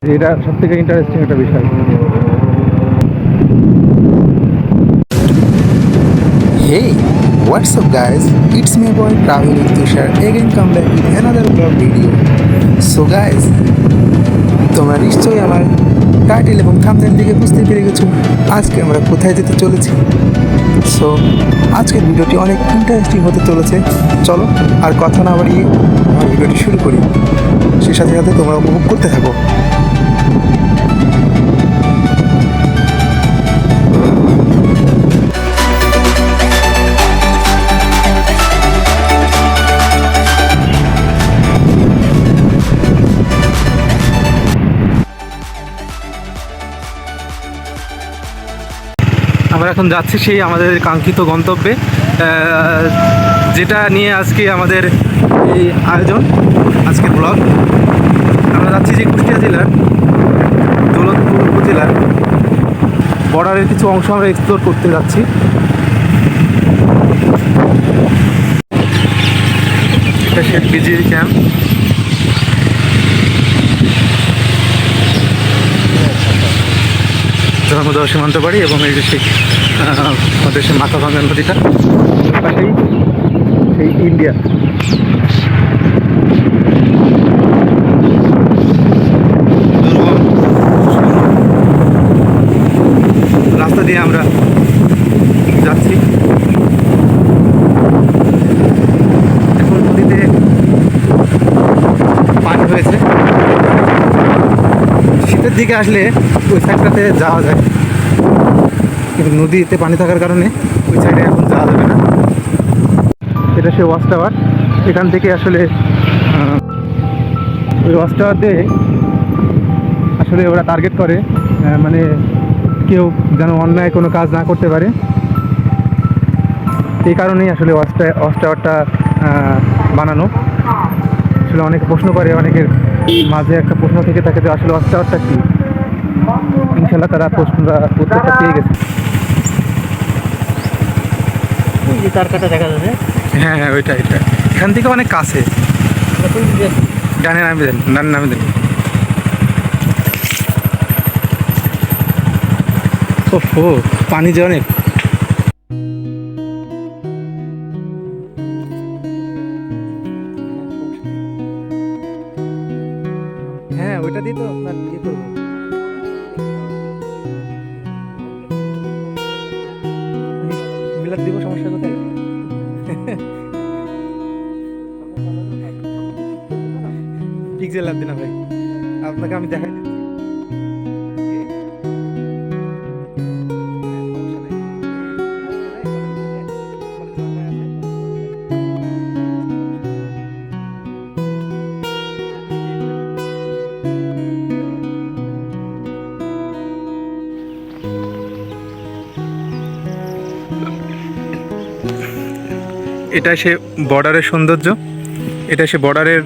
এটা সবথেকে ইন্টারেস্টিং একটা বিষয়। Hey, what's up guys? It's me boy Rahul Tushar again come back with another vlog video. So guys, তোমরা নিশ্চয়ই আমার টাইটেল এবং থাম্বনেল দেখে বুঝতে পেরে গেছো আজকে আমরা কোথায় যেতে চলেছি। সো আজকের ভিডিওটি অনেক ইন্টারেস্টিং হতে চলেছে। চলো আর কথা না বাড়িয়ে আমার ভিডিওটি শুরু করি, সেই সাথে সাথে তোমরা উপভোগ করতে থাকো। আমরা এখন যাচ্ছি সেই আমাদের কাঙ্ক্ষিত গন্তব্যে, যেটা নিয়ে আজকে আমাদের এই আয়োজন, আজকের ব্লগ। আমরা যাচ্ছি যে কুষ্টিয়া জেলার দৌলতপুর উপজেলার বর্ডারের কিছু অংশ আমরা এক্সপ্লোর করতে যাচ্ছি। এটা শেখ বিজির ক্যাম্প। ধর্মদহ সীমান্ত বাড়ি এবং এই যে সেই আমাদের সেই মাথাভাঙ্গা নদীটা পাশেই সেই ইন্ডিয়া। রাস্তা দিয়ে আমরা যাচ্ছি। এখন নদীতে পানি হয়েছে, শীতের দিকে আসলে ওই সাইডটাতে যাওয়া যায়, কিন্তু নদীতে পানি থাকার কারণে ওই সাইডে এখন যাওয়া যাবে না। এটা সে ওয়াচ টাওয়ার। এখান থেকে আসলে ওই ওয়াচ টাওয়ার দিয়ে আসলে ওরা টার্গেট করে, মানে কেউ যেন অন্যায় কোনো কাজ না করতে পারে। এই কারণেই আসলে ওয়াচ টাওয়ারটা বানানো। আসলে অনেকে প্রশ্ন করে, অনেকের মাঝে একটা প্রশ্ন থেকে থাকে যে আসলে ওয়াচ টাওয়ারটা কী। ইনশাল্লাহ তারা প্রশ্নটা উত্তরটা পেয়ে গেছে। তার কাটা দেখা যাচ্ছে। হ্যাঁ হ্যাঁ, ওইটা এটা এখান থেকে অনেক কাছে। ডানে নামে দেন, ডানে নামে দেন। ও পানি যে অনেক। হ্যাঁ, ওইটা দিয়ে তো আপনার ইয়ে করবো। মিলার দিব, সমস্যা কোথায়? পিক্সেল লাগবে না ভাই, আপনাকে আমি দেখাই দিচ্ছি। এটা সে বর্ডারের সৌন্দর্য। এটা সে বর্ডারের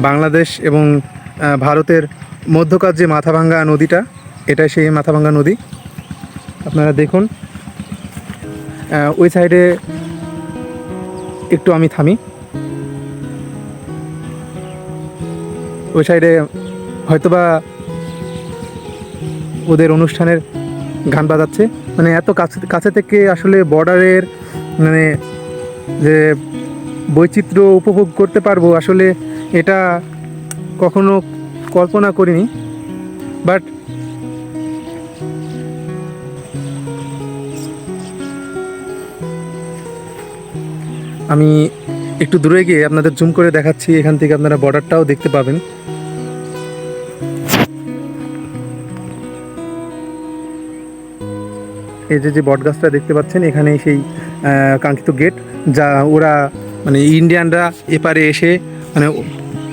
বাংলাদেশ এবং ভারতের মধ্যকার যে মাথাভাঙ্গা নদীটা, এটা সেই মাথাভাঙ্গা নদী। আপনারা দেখুন ওই সাইডে একটু আমি থামি। ওই সাইডে হয়তোবা ওদের অনুষ্ঠানের গান বাজাচ্ছে। মানে এত কাছে থেকে আসলে বর্ডারের মানে যে বৈচিত্র্য উপভোগ করতে পারবো, আসলে এটা কখনো কল্পনা করিনি। বাট আমি একটু দূরে গিয়ে আপনাদের জুম করে দেখাচ্ছি, এখান থেকে আপনারা বর্ডারটাও দেখতে পাবেন। এই যে বট গাছটা দেখতে পাচ্ছেন, এখানেই সেই কাঙ্ক্ষিত গেট, যা ওরা মানে ইন্ডিয়ানরা এপারে এসে মানে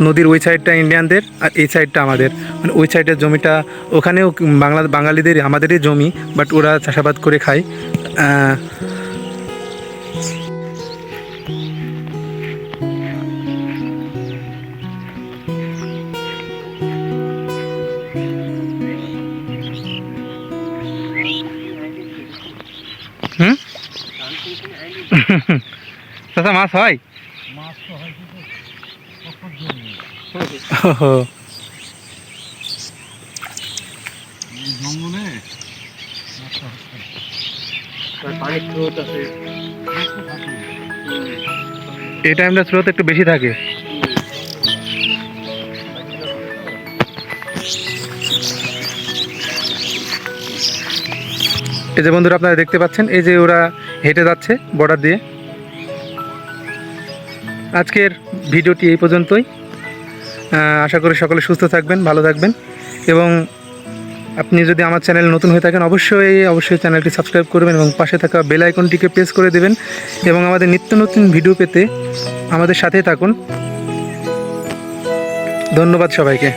নদীর ওই সাইডটা ইন্ডিয়ানদের আর এই সাইডটা আমাদের, মানে ওই সাইডের জমিটা ওখানেও বাঙালিদের, আমাদেরই জমি, বাট ওরা চাষাবাদ করে খায়। চাচা মাছ হয়? পানির স্রোত আছে। এই টাইমটা স্রোত একটু বেশি থাকে। এই যে বন্ধুরা আপনারা দেখতে পাচ্ছেন, এই যে ওরা হেঁটে যাচ্ছে বর্ডার দিয়ে। আজকের ভিডিওটি এই পর্যন্তই। আশা করি সকলে সুস্থ থাকবেন, ভালো থাকবেন, এবং আপনি যদি আমার চ্যানেল নতুন হয়ে থাকেন অবশ্যই চ্যানেলটি সাবস্ক্রাইব করবেন এবং পাশে থাকা বেল আইকনটিকে প্রেস করে দেবেন এবং আমাদের নিত্য নতুন ভিডিও পেতে আমাদের সাথেই থাকুন। ধন্যবাদ সবাইকে।